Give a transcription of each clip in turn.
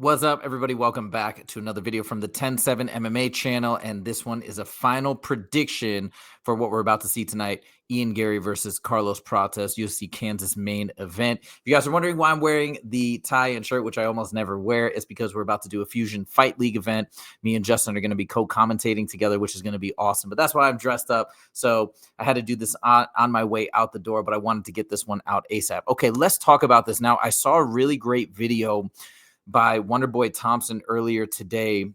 What's up, everybody? Welcome back to another video from the 10-7 MMA channel. And this one is a final prediction for what we're about to see tonight. Ian Garry versus Carlos Prates, UFC Kansas main event. If you guys are wondering why I'm wearing the tie and shirt, which I almost never wear, it's because we're about to do a Fusion Fight League event. Me and Justin are going to be co-commentating together, which is going to be awesome. But that's why I'm dressed up. So I had to do this on my way out the door, but I wanted to get this one out ASAP. Okay, let's talk about this. Now, I saw a really great video by Wonderboy Thompson earlier today,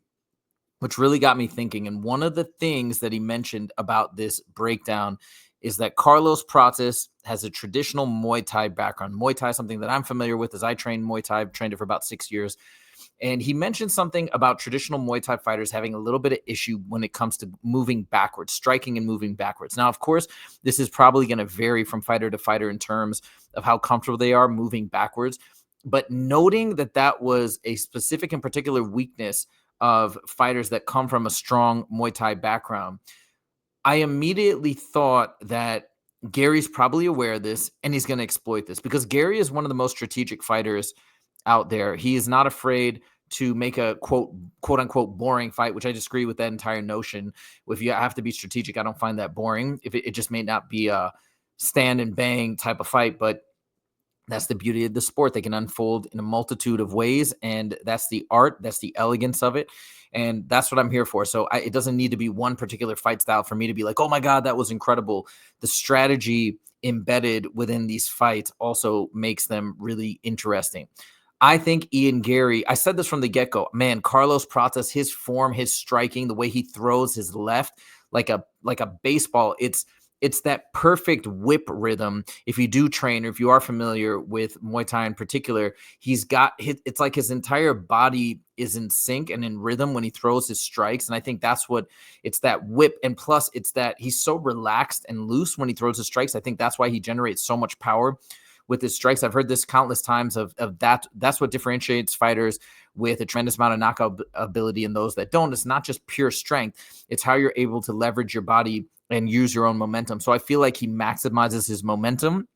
which really got me thinking. And one of the things that he mentioned about this breakdown is that Carlos Prates has a traditional Muay Thai background. Muay Thai is something that I'm familiar with as I trained Muay Thai. I've trained it for about 6 years. And he mentioned something about traditional Muay Thai fighters having a little bit of issue when it comes to moving backwards, striking and moving backwards. Now, of course, this is probably going to vary from fighter to fighter in terms of how comfortable they are moving backwards. But noting that that was a specific and particular weakness of fighters that come from a strong Muay Thai background, I immediately thought that Garry's probably aware of this and he's going to exploit this because Garry is one of the most strategic fighters out there. He is not afraid to make a quote unquote boring fight, which I disagree with that entire notion. If you have to be strategic, I don't find that boring. If it just may not be a stand and bang type of fight, but that's the beauty of the sport. They can unfold in a multitude of ways, and that's the art, that's the elegance of it, and that's what I'm here for. So it doesn't need to be one particular fight style for me to be like, oh my God, that was incredible. The strategy embedded within these fights also makes them really interesting. I think Ian Garry, I said this from the get-go, man, Carlos Prates, his form, his striking, the way he throws his left like a baseball, it's that perfect whip rhythm. If you do train or if you are familiar with Muay Thai in particular, it's like his entire body is in sync and in rhythm when he throws his strikes. And I think it's that whip. And plus it's that he's so relaxed and loose when he throws his strikes. I think that's why he generates so much power with his strikes. I've heard this countless times of that. That's what differentiates fighters with a tremendous amount of knockout ability and those that don't. It's not just pure strength. It's how you're able to leverage your body and use your own momentum. So I feel like he maximizes his momentum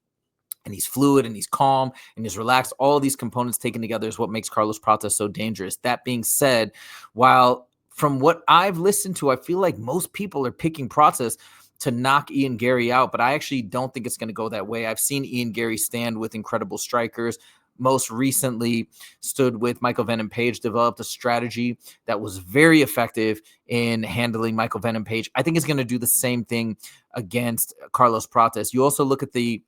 and he's fluid and he's calm and he's relaxed. All of these components taken together is what makes Carlos Prates so dangerous. That being said, while from what I've listened to, I feel like most people are picking Prates to knock Ian Garry out, but I actually don't think it's going to go that way. I've seen Ian Garry stand with incredible strikers. Most recently stood with Michael Venom Page, developed a strategy that was very effective in handling Michael Venom Page. I think he's going to do the same thing against Carlos Prates. You also look at the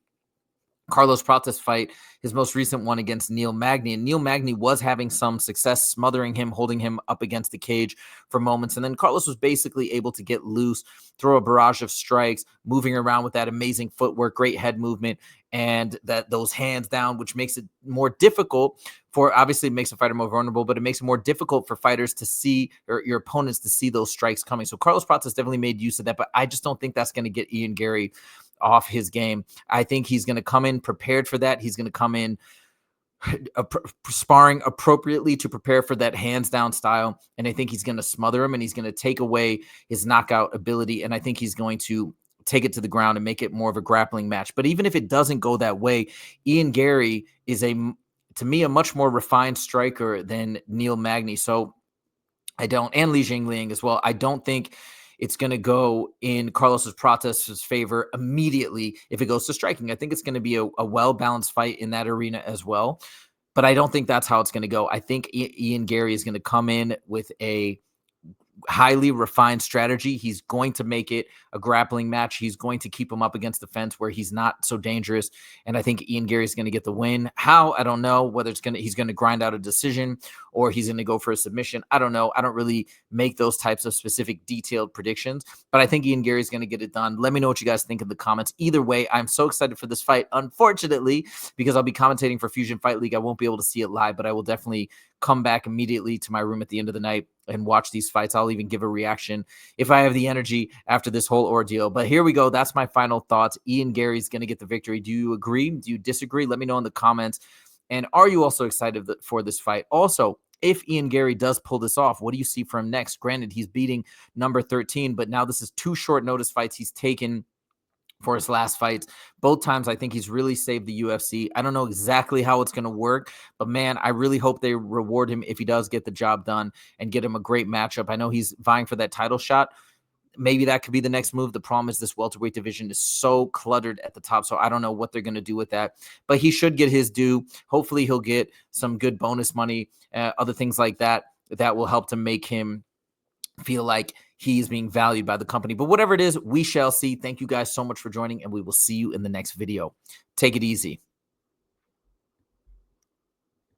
Carlos Prates fight, his most recent one against Neil Magny. And Neil Magny was having some success smothering him, holding him up against the cage for moments. And then Carlos was basically able to get loose, throw a barrage of strikes, moving around with that amazing footwork, great head movement, and those hands down, which makes it more difficult obviously it makes a fighter more vulnerable, but it makes it more difficult for fighters to see, or your opponents to see those strikes coming. So Carlos Prates definitely made use of that, but I just don't think that's going to get Ian Garry off his game. I think he's going to come in prepared for that. He's going to come in sparring appropriately to prepare for that hands down style. And I think he's going to smother him and he's going to take away his knockout ability. And I think he's going to take it to the ground and make it more of a grappling match. But even if it doesn't go that way, Ian Garry is to me, a much more refined striker than Neil Magny. So and Li Jingliang as well. I don't think it's going to go in Carlos Prates' favor immediately if it goes to striking. I think it's going to be a well-balanced fight in that arena as well. But I don't think that's how it's going to go. I think Ian Garry is going to come in with a highly refined strategy. He's going to make it a grappling match. He's going to keep him up against the fence where he's not so dangerous. And I think Ian Garry is going to get the win. How? I don't know. Whether he's going to grind out a decision or he's going to go for a submission. I don't know. I don't really make those types of specific detailed predictions, but I think Ian Garry is going to get it done. Let me know what you guys think in the comments. Either way, I'm so excited for this fight. Unfortunately, because I'll be commentating for Fusion Fight League, I won't be able to see it live, but I will definitely come back immediately to my room at the end of the night and watch these fights. I'll even give a reaction if I have the energy after this whole ordeal. But here we go. That's my final thoughts. Ian Garry's going to get the victory. Do you agree? Do you disagree? Let me know in the comments. And are you also excited for this fight? Also, if Ian Garry does pull this off, what do you see for him next? Granted, he's beating number 13, but now this is 2 short notice fights he's taken for his last fights. Both times, I think he's really saved the UFC. I don't know exactly how it's going to work, but man, I really hope they reward him if he does get the job done and get him a great matchup. I know he's vying for that title shot. Maybe that could be the next move. The problem is this welterweight division is so cluttered at the top, so I don't know what they're going to do with that. But he should get his due. Hopefully, he'll get some good bonus money, other things like that, that will help to make him feel like he's being valued by the company. But whatever it is, we shall see. Thank you guys so much for joining, and we will see you in the next video. Take it easy.